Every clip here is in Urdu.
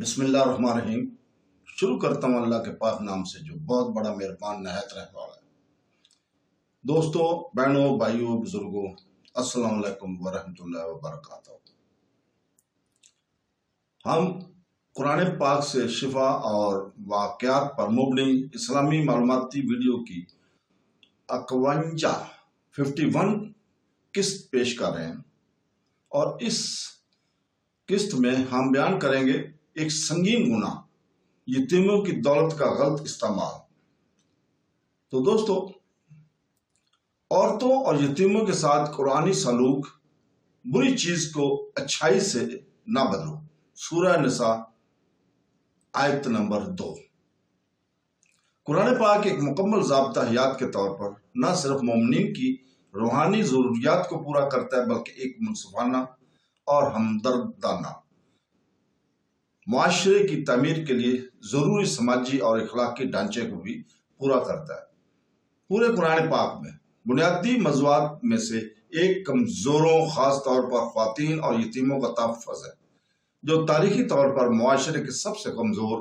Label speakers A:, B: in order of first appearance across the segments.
A: بسم اللہ الرحمن الرحیم۔ شروع کرتا ہوں اللہ کے پاک نام سے جو بہت بڑا مہربان نہایت رحم والا ہے۔ دوستو، بہنوں، بھائیوں، بزرگوں، السلام علیکم ورحمۃ اللہ وبرکاتہ۔ ہم قرآن پاک سے شفا اور واقعات پر مبنی اسلامی معلوماتی ویڈیو کی 51 قسط پیش کر رہے ہیں، اور اس قسط میں ہم بیان کریں گے ایک سنگین گناہ، یتیموں کی دولت کا غلط استعمال۔ تو دوستو، عورتوں اور یتیموں کے ساتھ قرآنی سلوک، بری چیز کو اچھائی سے نہ بدلو، سورہ نساء آیت نمبر 2۔ قرآن پاک ایک مکمل ضابطہ حیات کے طور پر نہ صرف مومنین کی روحانی ضروریات کو پورا کرتا ہے بلکہ ایک منصفانہ اور ہمدردانہ معاشرے کی تعمیر کے لیے ضروری سماجی اور اخلاقی ڈھانچے کو بھی پورا کرتا ہے۔ پورے قرآن پاک میں بنیادی موضوعات میں سے ایک کمزوروں، خاص طور پر خواتین اور یتیموں کا تحفظ ہے، جو تاریخی طور پر معاشرے کے سب سے کمزور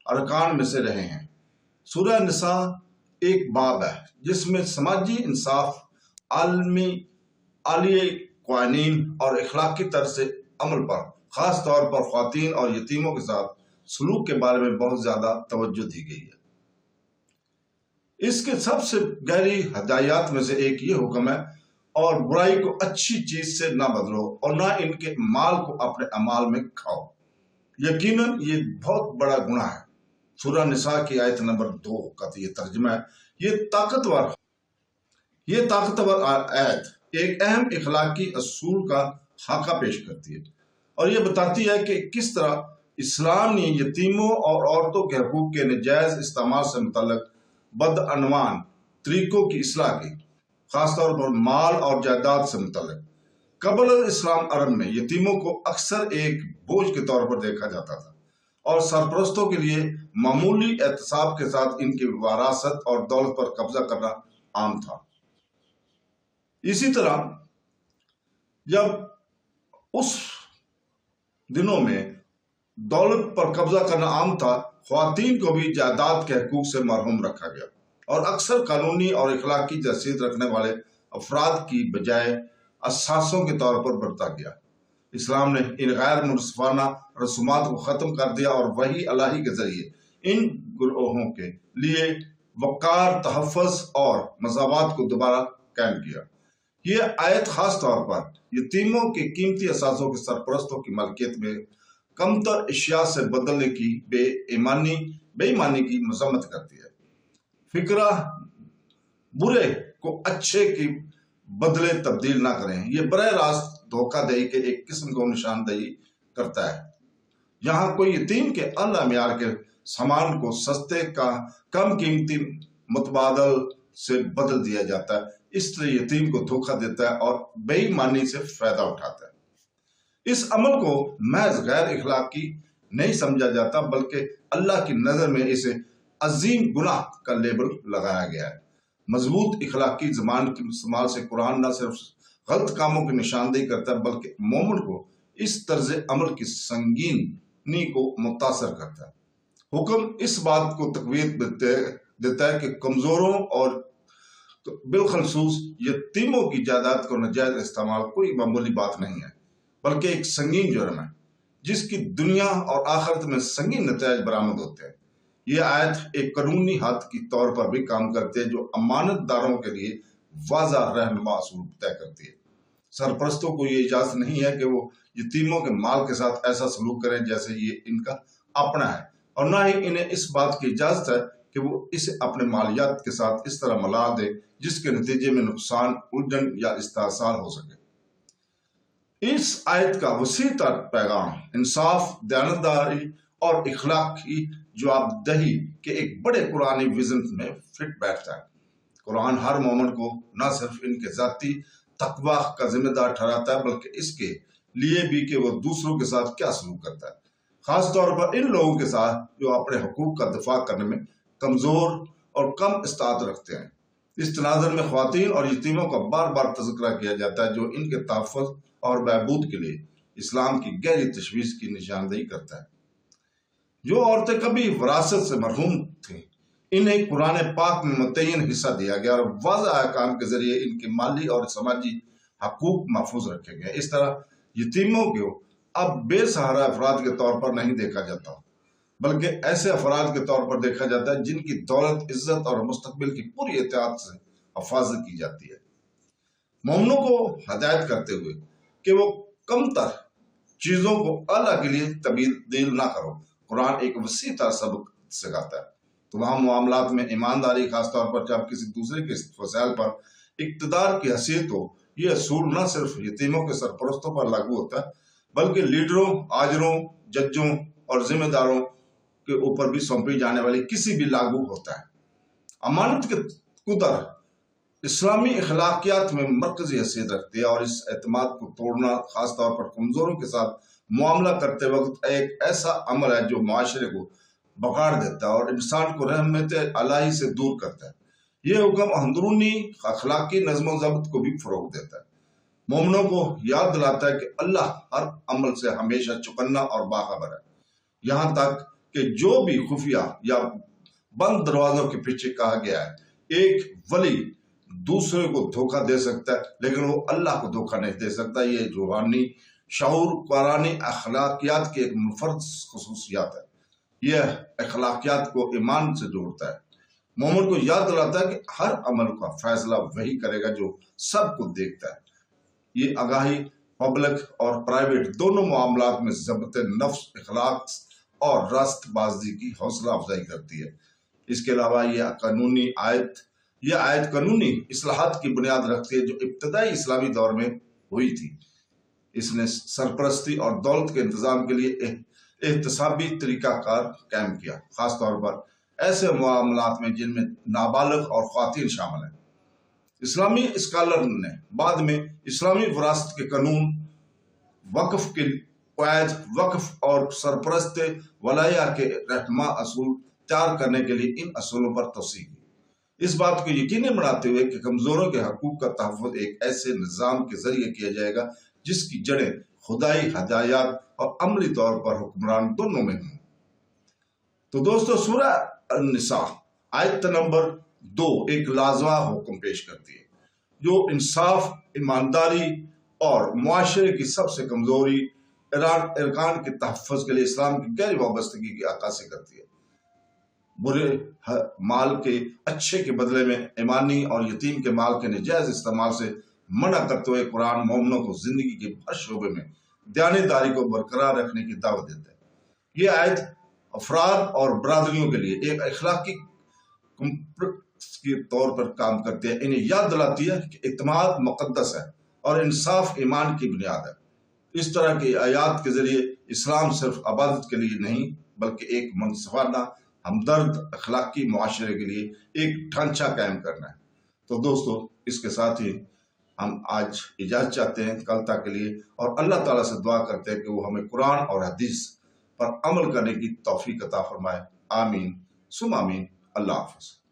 A: ارکان میں سے رہے ہیں۔ سورہ نساء ایک باب ہے جس میں سماجی انصاف، عالیہ قوانین اور اخلاقی طرز عمل پر، خاص طور پر خواتین اور یتیموں کے ساتھ سلوک کے بارے میں بہت زیادہ توجہ دی گئی ہے۔ اس کے سب سے گہری ہدایات میں سے ایک یہ حکم ہے، اور برائی کو اچھی چیز سے نہ بدلو اور نہ ان کے مال کو اپنے اعمال میں کھاؤ۔ یقیناً یہ بہت بڑا گناہ ہے۔ سورہ نساء کی آیت نمبر 2 کا یہ ترجمہ ہے۔ یہ طاقتور آیت ایک اہم اخلاقی اصول کا خاکہ پیش کرتی ہے، اور یہ بتاتی ہے کہ کس طرح اسلام نے یتیموں اور عورتوں کے حقوق کے ناجائز استعمال سے متعلق بدعنوان طریقوں کی اصلاح کی، خاص طور پر مال اور جائیداد سے متعلق۔ قبل الاسلام عرب میں یتیموں کو اکثر ایک بوجھ کے طور پر دیکھا جاتا تھا، اور سرپرستوں کے لیے معمولی احتساب کے ساتھ ان کی وراثت اور دولت پر قبضہ کرنا عام تھا۔ اسی طرح جب اس دنوں میں دولت پر قبضہ کرنا عام تھا، خواتین کو بھی جائیداد کے حقوق سے محروم رکھا گیا، اور اکثر قانونی اور اخلاقی حیثیت رکھنے والے افراد کی بجائے اثاثوں کے طور پر برتا گیا۔ اسلام نے ان غیر منصفانہ رسومات کو ختم کر دیا اور وحی الہی کے ذریعے ان گروہوں کے لیے وقار، تحفظ اور مساوات کو دوبارہ قائم کیا۔ یہ آیت خاص طور پر یتیموں کے قیمتی اثاثوں کے سرپرستوں کی ملکیت میں کمتر اشیاء سے بدلنے کی بے ایمانی کی مذمت کرتی ہے۔ فکرہ برے کو اچھے کی بدلے تبدیل نہ کریں، یہ براہ راست دھوکہ دہی کے ایک قسم کو نشاندہی کرتا ہے۔ یہاں کوئی یتیم کے اعلیٰ معیار کے سامان کو سستے کا کم قیمتی متبادل سے بدل دیا جاتا ہے، اس طرح یتیم کو دھوکہ دیتا ہے اور بے ایمانی سے فائدہ اٹھاتا ہے۔ اس عمل کو محض غیر اخلاقی نہیں سمجھا جاتا، بلکہ اللہ کی نظر میں اسے عظیم گناہ کا لیبل لگایا گیا ہے۔ مضبوط اخلاقی زبان کے استعمال سے قرآن نہ صرف غلط کاموں کی نشاندہی کرتا ہے بلکہ مومن کو اس طرز عمل کی سنگینی کو متاثر کرتا ہے۔ حکم اس بات کو تقویت دیتا ہے کہ کمزوروں اور بالخصوص یتیموں کی جائیداد کو ناجائز استعمال کوئی معمولی بات نہیں ہے، بلکہ ایک سنگین جرم ہے جس کی دنیا اور آخرت میں سنگین نتائج برآمد ہوتے ہیں۔ یہ آیت ایک قانونی حد کی طور پر بھی کام کرتی ہے جو امانت داروں کے لیے واضح رہنما اصول طے کرتی ہے۔ سرپرستوں کو یہ اجازت نہیں ہے کہ وہ یتیموں کے مال کے ساتھ ایسا سلوک کریں جیسے یہ ان کا اپنا ہے، اور نہ ہی انہیں اس بات کی اجازت ہے کہ وہ اسے اپنے مالیات کے ساتھ اس طرح ملا دے جس کے نتیجے میں نقصان، الجھن یا استحصال ہو سکے۔ اس آیت کا وسیع تر پیغام انصاف، دیانتداری اور اخلاقی جواب دہی کے ایک بڑے قرآنی ویژن میں فٹ بیٹھتا ہے۔ قرآن ہر مومن کو نہ صرف ان کے ذاتی تقوی کا ذمہ دار ٹھہراتا ہے بلکہ اس کے لیے بھی کہ وہ دوسروں کے ساتھ کیا سلوک کرتا ہے، خاص طور پر ان لوگوں کے ساتھ جو اپنے حقوق کا دفاع کرنے میں کمزور اور کم استطاعت رکھتے ہیں۔ اس تناظر میں خواتین اور یتیموں کا بار بار تذکرہ کیا جاتا ہے جو ان کے تحفظ اور بہبود کے لیے اسلام کی گہری تشویش کی نشاندہی کرتا ہے۔ جو عورتیں کبھی وراثت سے محروم تھیں، انہیں قرآن پاک میں متعین حصہ دیا گیا اور واضح احکام کے ذریعے ان کے مالی اور سماجی حقوق محفوظ رکھے گئے۔ اس طرح یتیموں کو اب بے سہارا افراد کے طور پر نہیں دیکھا جاتا، بلکہ ایسے افراد کے طور پر دیکھا جاتا ہے جن کی دولت، عزت اور مستقبل کی پوری احتیاط سے حفاظت کی جاتی ہے۔ مومنوں کو ہدایت کرتے ہوئے کہ وہ کم تر چیزوں کو اللہ کے لیے تبدیل نہ کرو، قرآن ایک وسیع تر سبق سکھاتا ہے۔ تمام معاملات میں ایمانداری، خاص طور پر جب کسی دوسرے کے وسائل پر اقتدار کی حیثیت ہو، یہ اصول نہ صرف یتیموں کے سرپرستوں پر لاگو ہوتا ہے بلکہ لیڈروں، آجروں، ججوں اور ذمہ داروں کے اوپر بھی سونپی جانے والی کسی بھی لاگو ہوتا ہے۔ امانت کے قدر اسلامی اخلاقیات میں مرکزی حیثیت رکھتی ہے، اور اس اعتماد کو توڑنا، خاص طور پر کمزوروں کے ساتھ معاملہ کرتے وقت، ایک ایسا عمل ہے جو معاشرے کو بگاڑ دیتا ہے اور انسان کو رحمت الہی سے دور کرتا ہے۔ یہ حکم اندرونی اخلاقی نظم و ضبط کو بھی فروغ دیتا ہے، مومنوں کو یاد دلاتا ہے کہ اللہ ہر عمل سے ہمیشہ چوکنا اور باخبر ہے، یہاں تک کہ جو بھی خفیہ یا بند دروازوں کے پیچھے کہا گیا ہے۔ ایک ولی دوسرے کو دھوکہ دے سکتا ہے لیکن وہ اللہ کو دھوکہ نہیں دے سکتا۔ یہ روحانی شعور قرآنی اخلاقیات کی ایک منفرد خصوصیات ہے۔ یہ اخلاقیات کو ایمان سے جوڑتا ہے، مومن کو یاد دلاتا ہے کہ ہر عمل کا فیصلہ وہی کرے گا جو سب کو دیکھتا ہے۔ یہ آگاہی پبلک اور پرائیویٹ دونوں معاملات میں ضبط نفس، اخلاق اور راست بازی کی حوصلہ افزائی کرتی ہے۔ اس کے علاوہ یہ آیت قانونی اصلاحات کی بنیاد رکھتی ہے جو ابتدائی اسلامی دور میں ہوئی تھی۔ اس نے سرپرستی اور دولت کے انتظام کے لیے احتسابی طریقہ کار قائم کیا، خاص طور پر ایسے معاملات میں جن میں نابالغ اور خواتین شامل ہیں۔ اسلامی اسکالر نے بعد میں اسلامی وراثت کے قانون، وقف کے قواعد، وقف اور سرپرست ولایا کے رہنما اصول تیار کرنے کے لیے ان اصولوں پر توسیع کی، اس بات کو یقینی بناتے ہوئے کہ کمزوروں کے حقوق کا تحفظ ایک ایسے نظام کے ذریعے کیا جائے گا جس کی جڑیں خدائی ہدایات اور عملی طور پر حکمران دونوں میں ہوں۔ تو دوستو، سورہ النساء آیت نمبر 2 ایک لازوال حکم پیش کرتی ہے جو انصاف، ایمانداری اور معاشرے کی سب سے کمزوری ارکان کے تحفظ کے لیے اسلام کی گہری وابستگی کی عکاسی کرتی ہے۔ برے مال کے اچھے کے بدلے میں ایمانی اور یتیم کے مال کے ناجائز استعمال سے منع کرتے ہوئے قرآن مومنوں کو زندگی کے ہر شعبے میں دیانتداری کو برقرار رکھنے کی دعوت دیتا ہے۔ یہ آیت افراد اور برادریوں کے لیے ایک اخلاقی کمپس کے طور پر کام کرتی ہے، انہیں یاد دلاتی ہے کہ اعتماد مقدس ہے اور انصاف ایمان کی بنیاد ہے۔ اس طرح کی آیات کے ذریعے اسلام صرف عبادت کے لیے نہیں بلکہ ایک منصفانہ، ہمدرد اخلاقی معاشرے کے لیے ایک ڈھانچہ قائم کرنا ہے۔ تو دوستو، اس کے ساتھ ہی ہم آج اجازت چاہتے ہیں کل تک کے لیے، اور اللہ تعالیٰ سے دعا کرتے ہیں کہ وہ ہمیں قرآن اور حدیث پر عمل کرنے کی توفیق عطا فرمائے۔ آمین ثم آمین۔ اللہ حافظ۔